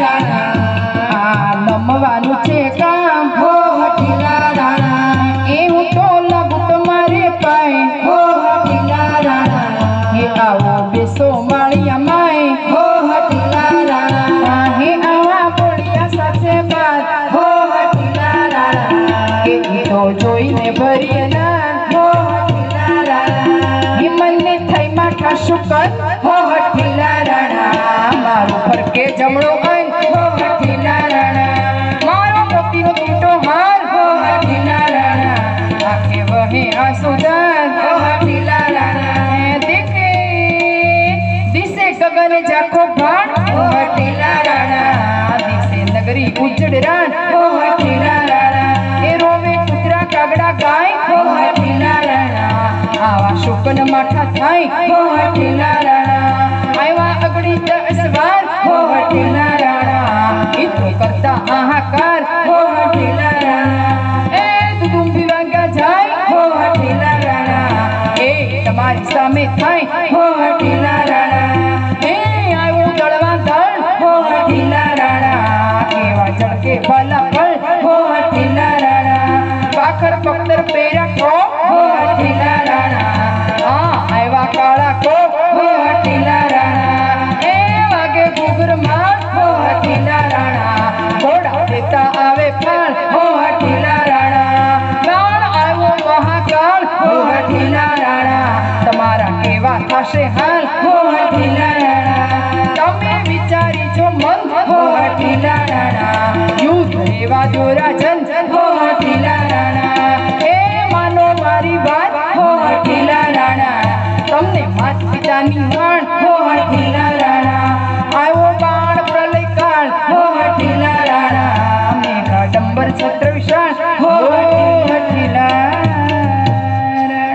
રાણા નમવાનું છે કામ હો હઠીલા રાણા એ હું તો લાગુ તમારે પાય હો હઠીલા રાણા હે આવો બેસો માળિયા માય હો હઠીલા રાણા હે આવા બોલિયા સાથે બાત હો હઠીલા રાણા એ તો જોઈને ભરીએ ના હો હઠીલા રાણા હે મને થઈ માઠા શુકર હો હઠીલા રાણા મારું ફરકે જમણો અંગ હો હઠીલા રાણા મારો મોતીનો તૂટો હાર હો હઠીલા રાણા આંખે વહે આંસુદાર હો હઠીલા રાણા દેખે દિશે ગગન જાખો ભાણ હો હઠીલા રાણા દિશે નગરી ઉજ્જડ રાન હો હઠીલા રાણા એ રોવે કૂતરા કાગડા ગાય હો હઠીલા રાણા આવા શુકન માઠા થાય હો હઠીલા રાણા આવ્યા અગડી દસવાર હો હઠીલા રાણા ઈતો કરતા હાહાકાર હો હઠીલા રાણા એ દુદુંબી વાગા જાય હો હઠીલા રાણા એ તમારી સામે થાય હો હઠીલા રાણા એ આવ્યો દળવા દળ હો હઠીલા રાણા કેવા જડકે ભલા ફળ હો હઠીલા રાણા પાખર પક્તર પેરા કો હો હઠીલા રાણા આવ્યા કાળા કો હો હઠીલા રાણા એ વાગે ગુગર માર હો હઠીલા રાણા ઘોડા દેતા આવે ફળ હો હઠીલા રાણા કાળ આવ્યો મહાકાળ હો હઠીલા રાણા તમારા કેવા થશે હાલ હો હઠીલા રાણા તમે વિચારી જો મન હો હઠીલા રાણા યુદ્ધ એવા જોરા જન હો હઠીલા રાણા એ માનો મારી વાત હો હઠીલા રાણા તમને માત પિતાની વાણ હો હઠીલા રાણા આવ્યો બાણ પ્રલય કાળ હો હઠીલા રાણા મેઘા ડંબર છત્ર વિશાળ હો હઠીલા